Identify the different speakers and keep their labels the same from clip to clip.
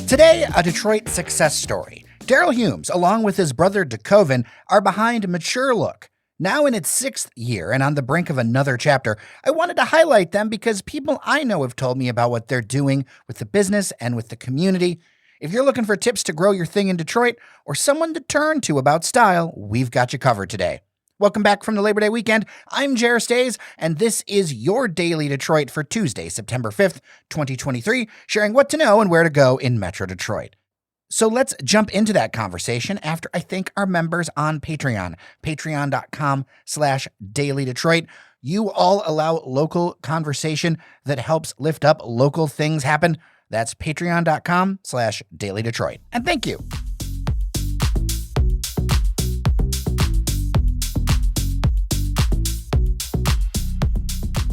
Speaker 1: Today, a Detroit success story. Darryl Humes, along with his brother DeKoven, are behind Mature Look. Now in its sixth year and on the brink of another chapter, I wanted to highlight them because people I know have told me about what they're doing with the business and with the community. If you're looking for tips to grow your thing in Detroit or someone to turn to about style, we've got you covered today. Welcome back from the Labor Day weekend. I'm Jer Stays, and this is your Daily Detroit for Tuesday, September 5th, 2023, sharing what to know and where to go in Metro Detroit. So let's jump into that conversation after I thank our members on Patreon, patreon.com/dailydetroit. You all allow local conversation that helps lift up local things happen. That's patreon.com/dailydetroit. And thank you.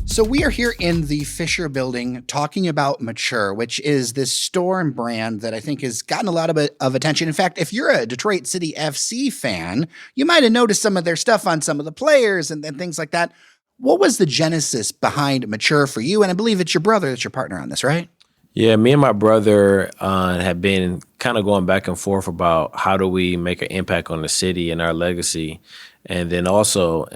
Speaker 1: So we are here in the Fisher building talking about Mature, which is this store and brand that I think has gotten a lot of attention. In fact, if you're a Detroit City FC fan, you might have noticed some of their stuff on some of the players and things like that. What was the genesis behind Mature for you? And I believe it's your brother that's your partner on this, right?
Speaker 2: Yeah, me and my brother have been kind of going back and forth about how do we make an impact on the city and our legacy. And then also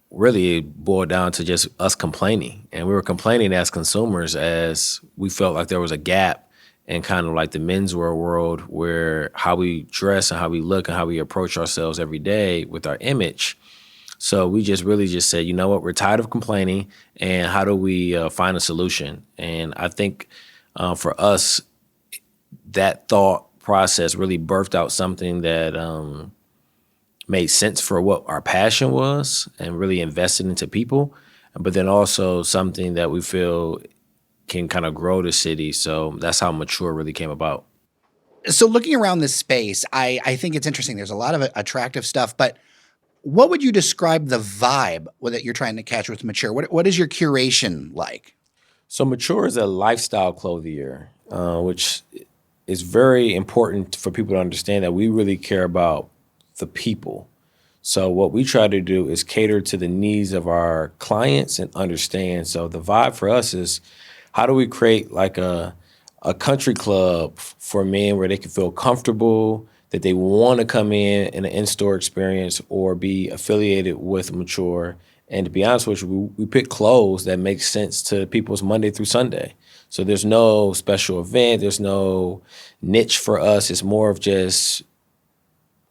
Speaker 2: really it boiled down to just us complaining. And we were complaining as consumers as we felt like there was a gap in kind of like the menswear world where how we dress and how we look and how we approach ourselves every day with our image. So we just really just said, you know what, we're tired of complaining and how do we find a solution? And I think for us, that thought process really birthed out something that made sense for what our passion was and really invested into people, but then also something that we feel can kind of grow the city. So that's how Mature really came about.
Speaker 1: So looking around this space, I think it's interesting. There's a lot of attractive stuff, but what would you describe the vibe that you're trying to catch with Mature? What is your curation like?
Speaker 2: So Mature is a lifestyle clothier, which is very important for people to understand that we really care about the people. So what we try to do is cater to the needs of our clients and understand. So the vibe for us is how do we create like a country club for men where they can feel comfortable, that they want to come in an in-store experience or be affiliated with Mature. And to be honest with you, we pick clothes that make sense to people's Monday through Sunday. So there's no special event, there's no niche for us. It's more of just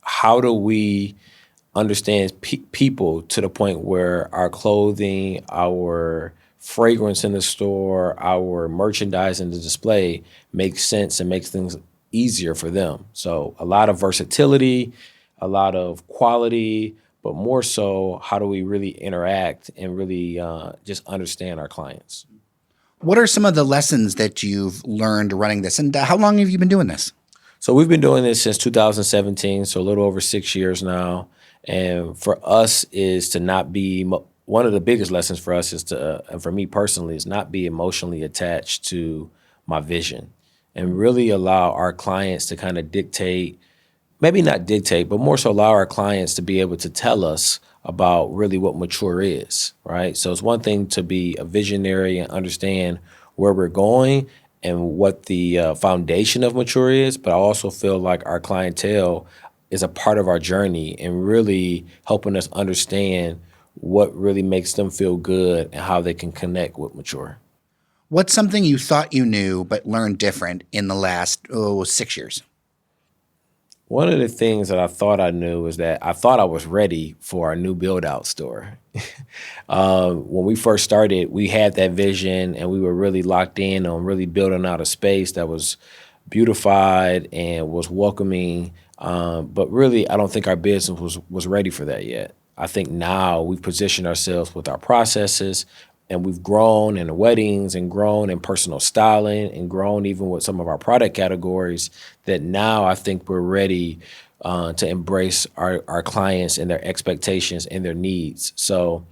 Speaker 2: how do we understand people to the point where our clothing, our fragrance in the store, our merchandise in the display makes sense and makes things easier for them. So a lot of versatility, a lot of quality, but more so, how do we really interact and really just understand our clients?
Speaker 1: What are some of the lessons that you've learned running this? And how long have you been doing this?
Speaker 2: So we've been doing this since 2017, so a little over 6 years now. And for us is to not be, one of the biggest lessons for us is to, and for me personally, is not be emotionally attached to my vision and really allow our clients to kind of dictate, maybe not dictate, but more so allow our clients to be able to tell us about really what Mature is, right? So it's one thing to be a visionary and understand where we're going and what the foundation of Mature is, but I also feel like our clientele is a part of our journey and really helping us understand what really makes them feel good and how they can connect with Mature.
Speaker 1: What's something you thought you knew but learned different in the last 6 years?
Speaker 2: One of the things that I thought I knew is that I thought I was ready for our new build-out store. When we first started, we had that vision and we were really locked in on really building out a space that was beautified and was welcoming. But really, I don't think our business was ready for that yet. I think now we've positioned ourselves with our processes and we've grown in weddings and grown in personal styling and grown even with some of our product categories that now I think we're ready to embrace our clients and their expectations and their needs. So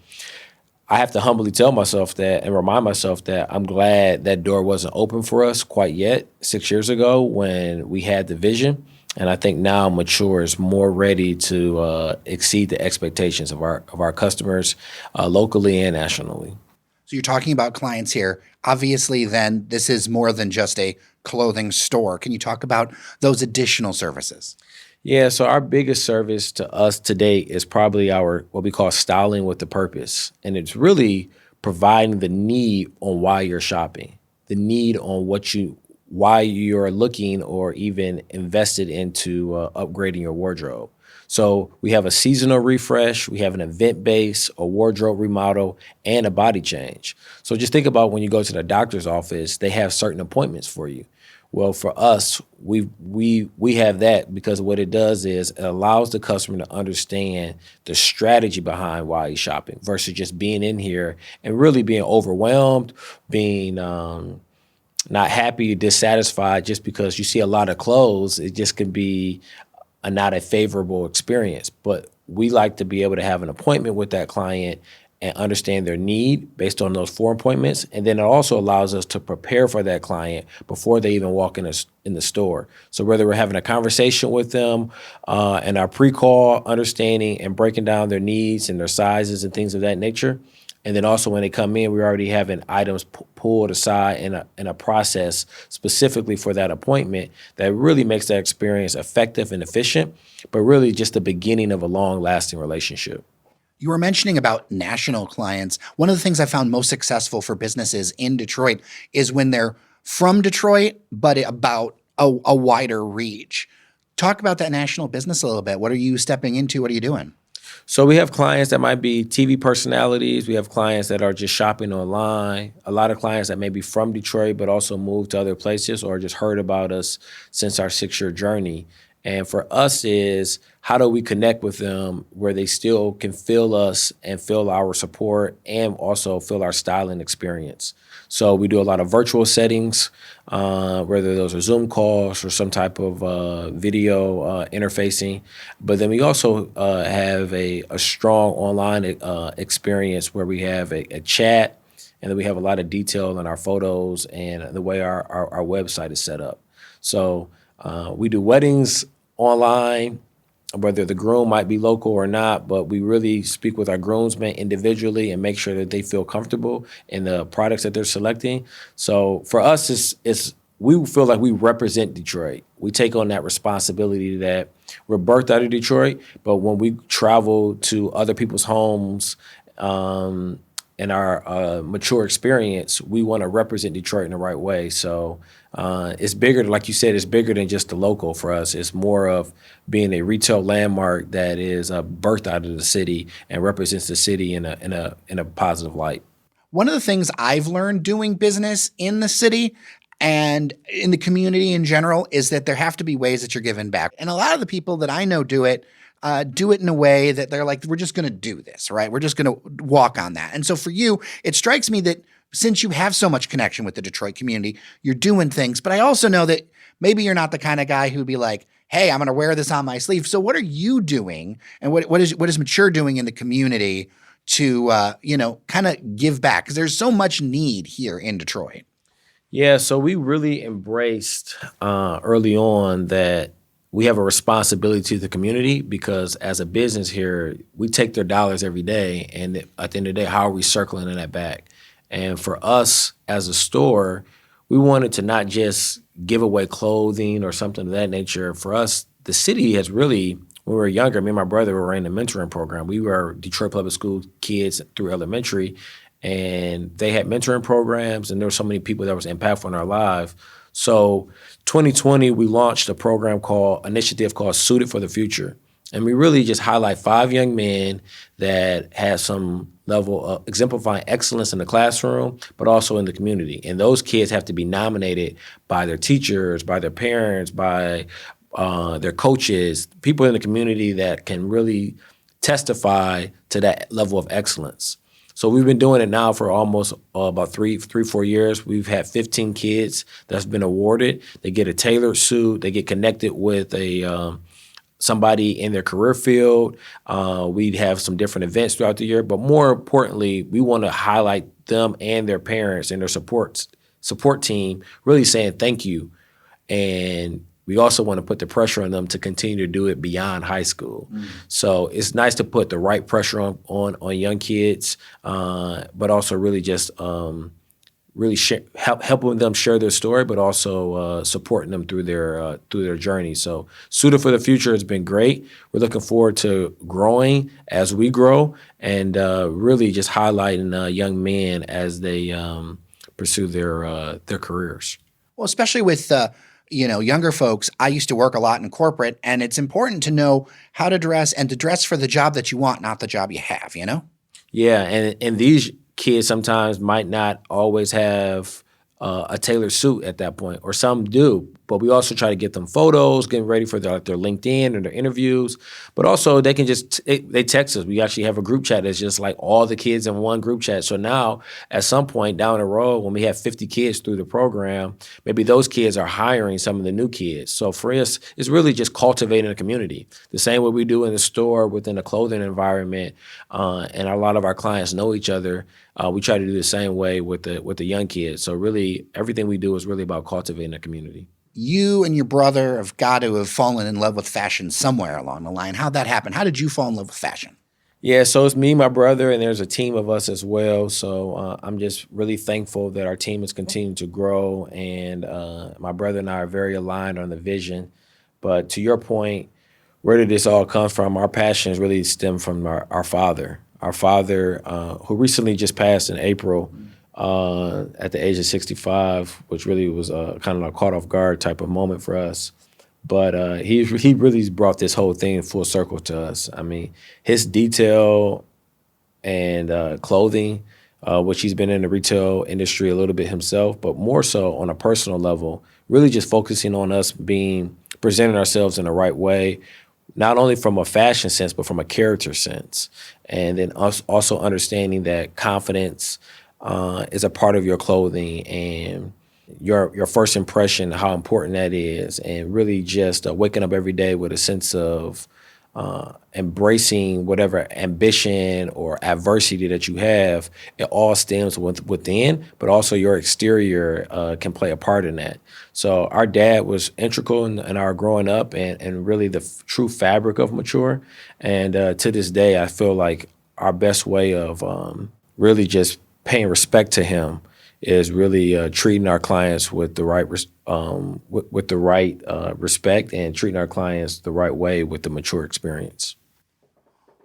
Speaker 2: I have to humbly tell myself that and remind myself that I'm glad that door wasn't open for us quite yet 6 years ago when we had the vision. And I think now Mature is more ready to exceed the expectations of our customers locally and nationally.
Speaker 1: So you're talking about clients here. Obviously, then this is more than just a clothing store. Can you talk about those additional services?
Speaker 2: Yeah, so our biggest service to us today is probably our what we call styling with the purpose. And it's really providing the need on why you're shopping, the need on why you're looking or even invested into upgrading your wardrobe. So we have a seasonal refresh, we have an event base, a wardrobe remodel, and a body change. So just think about when you go to the doctor's office, they have certain appointments for you. Well, for us, we have that because what it does is it allows the customer to understand the strategy behind why he's shopping versus just being in here and really being overwhelmed, being not happy, dissatisfied just because you see a lot of clothes. It just can be not a favorable experience. But we like to be able to have an appointment with that client and understand their need based on those 4 appointments. And then it also allows us to prepare for that client before they even walk in the store. So whether we're having a conversation with them and our pre-call understanding and breaking down their needs and their sizes and things of that nature. And then also when they come in, we're already having items pulled aside in a process specifically for that appointment that really makes that experience effective and efficient, but really just the beginning of a long-lasting relationship.
Speaker 1: You were mentioning about national clients. One of the things I found most successful for businesses in Detroit is when they're from Detroit, but about a wider reach. Talk about that national business a little bit. What are you stepping into? What are you doing?
Speaker 2: So we have clients that might be TV personalities. We have clients that are just shopping online. A lot of clients that may be from Detroit, but also moved to other places or just heard about us since our 6-year journey. And for us is how do we connect with them where they still can feel us and feel our support and also feel our styling experience. So we do a lot of virtual settings, whether those are Zoom calls or some type of video interfacing. But then we also have a strong online experience where we have a chat and then we have a lot of detail in our photos and the way our website is set up. So we do weddings online, whether the groom might be local or not, but we really speak with our groomsmen individually and make sure that they feel comfortable in the products that they're selecting. So for us, we feel like we represent Detroit. We take on that responsibility that we're birthed out of Detroit, but when we travel to other people's homes, in our mature experience, we want to represent Detroit in the right way. So it's bigger, like you said, it's bigger than just the local for us. It's more of being a retail landmark that is birthed out of the city and represents the city in a positive light.
Speaker 1: One of the things I've learned doing business in the city and in the community in general is that there have to be ways that you're giving back. And a lot of the people that I know do it in a way that they're like, we're just going to do this, right? We're just going to walk on that. And so for you, it strikes me that since you have so much connection with the Detroit community, you're doing things. But I also know that maybe you're not the kind of guy who'd be like, hey, I'm going to wear this on my sleeve. So what are you doing? And what is Mature doing in the community to, kind of give back? Because there's so much need here in Detroit.
Speaker 2: Yeah, so we really embraced early on that we have a responsibility to the community because as a business here, we take their dollars every day. And at the end of the day, how are we circling in that back? And for us as a store, we wanted to not just give away clothing or something of that nature. For us, the city has really, when we were younger, me and my brother were in the mentoring program. We were Detroit Public School kids through elementary, and they had mentoring programs, and there were so many people that was impactful in our lives. So 2020, we launched a initiative called Suited for the Future. And we really just highlight 5 young men that had some level of exemplifying excellence in the classroom, but also in the community. And those kids have to be nominated by their teachers, by their parents, by their coaches, people in the community that can really testify to that level of excellence. So we've been doing it now for almost about 4 years. We've had 15 kids that's been awarded. They get a tailored suit. They get connected with somebody in their career field. We have some different events throughout the year. But more importantly, we want to highlight them and their parents and their support team really saying thank you. And we also want to put the pressure on them to continue to do it beyond high school. So it's nice to put the right pressure on young kids, but also really just really helping them share their story, but also supporting them through their journey. So Suited for the Future has been great. We're looking forward to growing as we grow, and really just highlighting young men as they pursue their careers.
Speaker 1: Well, especially with younger folks. I used to work a lot in corporate, and it's important to know how to dress and to dress for the job that you want, not the job you have.
Speaker 2: Yeah, and these kids sometimes might not always have a tailored suit at that point, or some do. But we also try to get them photos, getting ready for their LinkedIn and their interviews. But also they can they text us. We actually have a group chat that's just like all the kids in one group chat. So now at some point down the road, when we have 50 kids through the program, maybe those kids are hiring some of the new kids. So for us, it's really just cultivating a community. The same way we do in the store within the clothing environment, and a lot of our clients know each other. We try to do the same way with the young kids. So really, everything we do is really about cultivating a community.
Speaker 1: You and your brother have got to have fallen in love with fashion somewhere along the line. How'd that happen? How did you fall in love with fashion?
Speaker 2: Yeah, so it's me, my brother, and there's a team of us as well. So I'm just really thankful that our team has continued to grow, and my brother and I are very aligned on the vision. But to your point, where did this all come from? Our passions really stem from our father. Our father, who recently just passed in April at the age of 65, which really was kind of a caught off guard type of moment for us. But he really brought this whole thing full circle to us. I mean, his detail and clothing, which he's been in the retail industry a little bit himself, but more so on a personal level, really just focusing on us presenting ourselves in the right way, not only from a fashion sense, but from a character sense. And then us also understanding that confidence is a part of your clothing, and your first impression, how important that is, and really just waking up every day with a sense of embracing whatever ambition or adversity that you have. It all stems within, but also your exterior can play a part in that. So our dad was integral in our growing up, and really the true fabric of Mature. And to this day, I feel like our best way of really just paying respect to him is really treating our clients with the right respect, and treating our clients the right way with the Mature experience.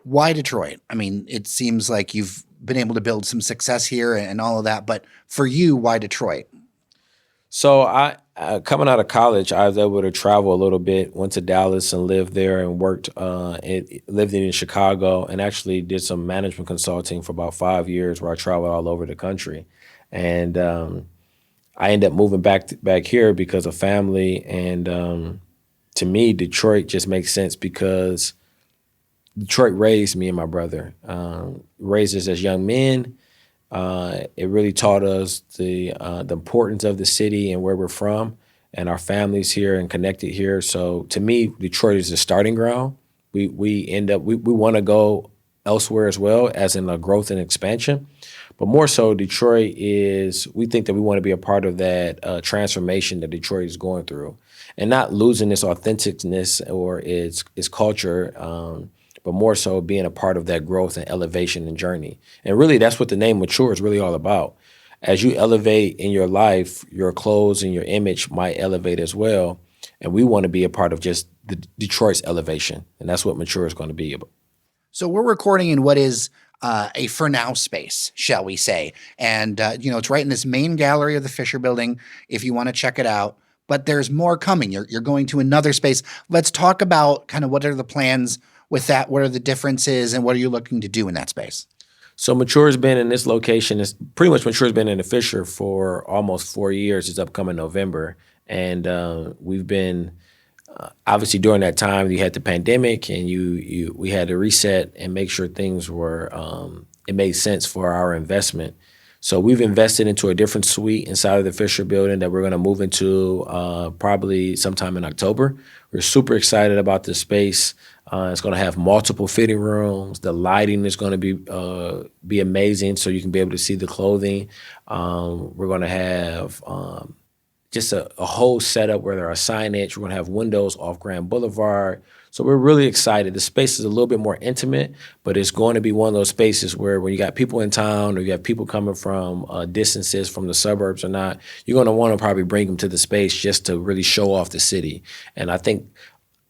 Speaker 1: Why Detroit? I mean, it seems like you've been able to build some success here and all of that, but for you, why Detroit?
Speaker 2: So I coming out of college, I was able to travel a little bit, went to Dallas and lived there and worked, lived in Chicago, and actually did some management consulting for about 5 years where I traveled all over the country. And I ended up moving back here because of family. And to me, Detroit just makes sense because Detroit raised me and my brother, raised us as young men. It really taught us the importance of the city and where we're from, and our families here and connected here. So to me, Detroit is the starting ground. We want to go elsewhere as well, as in a growth and expansion. But more so, Detroit we think that we want to be a part of that transformation that Detroit is going through, and not losing its authenticness or its culture, but more so being a part of that growth and elevation and journey. And really, that's what the name Mature is really all about. As you elevate in your life, your clothes and your image might elevate as well. And we want to be a part of just the Detroit's elevation. And that's what Mature is going to be about.
Speaker 1: So we're recording in what is a for now space, shall we say. And, it's right in this main gallery of the Fisher Building if you want to check it out. But there's more coming. You're going to another space. Let's talk about kind of what are the plans with that? What are the differences, and what are you looking to do in that space?
Speaker 2: So Mature has been in this location. It's pretty much Mature has been in the Fisher for almost 4 years. It's upcoming November. And we've been, obviously during that time, you had the pandemic, and we had to reset and make sure things were, it made sense for our investment. So we've invested into a different suite inside of the Fisher Building that we're going to move into probably sometime in October. We're super excited about the space. It's going to have multiple fitting rooms. The lighting is going to be amazing, so you can be able to see the clothing. We're going to have just a whole setup where there are signage. We're going to have windows off Grand Boulevard, So we're really excited. The space is a little bit more intimate, but it's going to be one of those spaces where when you got people in town or you have people coming from distances from the suburbs or not, you're going to want to probably bring them to the space just to really show off the city. And I think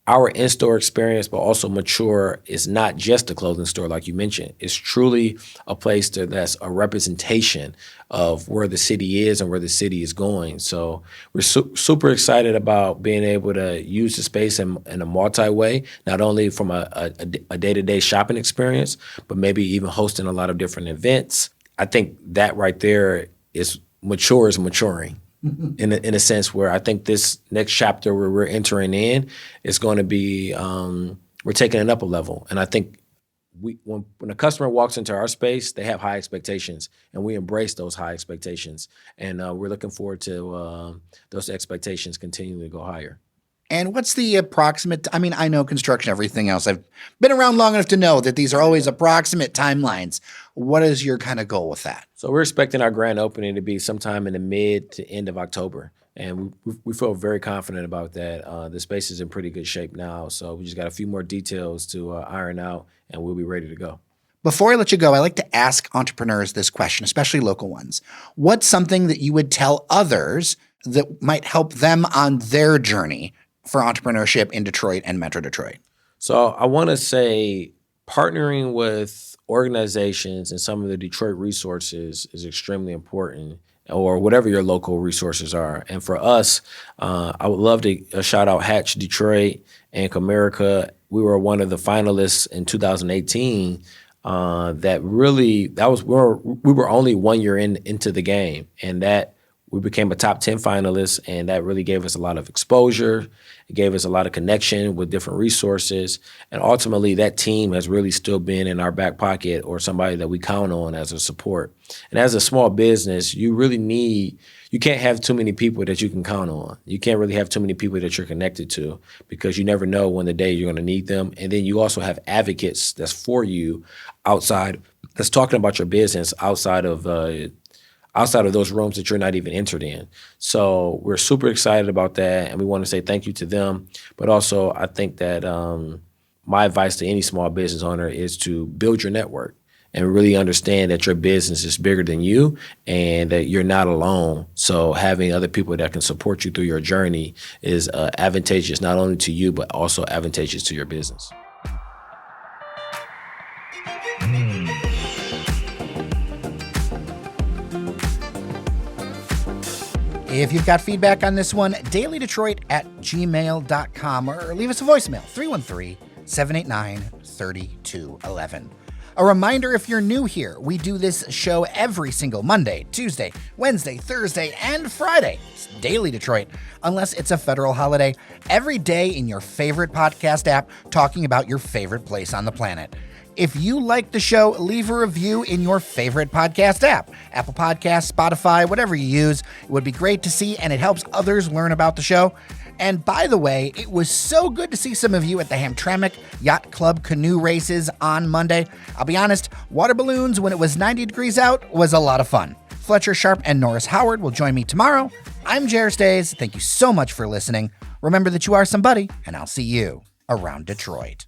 Speaker 2: our in-store experience, but also Mature, is not just a clothing store like you mentioned. It's truly a place that's a representation of where the city is and where the city is going. So we're super excited about being able to use the space in a multi-way, not only from a day-to-day shopping experience, but maybe even hosting a lot of different events. I think that right there is Mature is maturing. In a sense where I think this next chapter where we're entering in is going to be, we're taking it up a level. And I think when a customer walks into our space, they have high expectations, and we embrace those high expectations. And we're looking forward to those expectations continuing to go higher.
Speaker 1: And what's the approximate? I mean, I know construction, everything else. I've been around long enough to know that these are always approximate timelines. What is your kind of goal with that?
Speaker 2: So we're expecting our grand opening to be sometime in the mid to end of October. And we feel very confident about that. The space is in pretty good shape now. So we just got a few more details to iron out, and we'll be ready to go.
Speaker 1: Before I let you go, I like to ask entrepreneurs this question, especially local ones. What's something that you would tell others that might help them on their journey for entrepreneurship in Detroit and Metro Detroit?
Speaker 2: So I want to say partnering with organizations and some of the Detroit resources is extremely important, or whatever your local resources are. And for us, I would love to shout out Hatch Detroit and Comerica. We were one of the finalists in 2018. We were only 1 year into the game, and that we became a top 10 finalist, and that really gave us a lot of exposure. It gave us a lot of connection with different resources. And ultimately, that team has really still been in our back pocket, or somebody that we count on as a support. And as a small business, you can't have too many people that you can count on. You can't really have too many people that you're connected to, because you never know when the day you're going to need them. And then you also have advocates that's for you outside, that's talking about your business outside of those rooms that you're not even entered in. So we're super excited about that, and we want to say thank you to them. But also, I think that my advice to any small business owner is to build your network and really understand that your business is bigger than you and that you're not alone. So having other people that can support you through your journey is advantageous not only to you, but also advantageous to your business.
Speaker 1: If you've got feedback on this one, dailydetroit@gmail.com, or leave us a voicemail, 313-789-3211. A reminder, if you're new here, we do this show every single Monday, Tuesday, Wednesday, Thursday, and Friday. It's Daily Detroit, unless it's a federal holiday, every day in your favorite podcast app, talking about your favorite place on the planet. If you like the show, leave a review in your favorite podcast app, Apple Podcasts, Spotify, whatever you use. It would be great to see, and it helps others learn about the show. And by the way, it was so good to see some of you at the Hamtramck Yacht Club canoe races on Monday. I'll be honest, water balloons when it was 90 degrees out was a lot of fun. Fletcher Sharp and Norris Howard will join me tomorrow. I'm Jer Stays. Thank you so much for listening. Remember that you are somebody, and I'll see you around Detroit.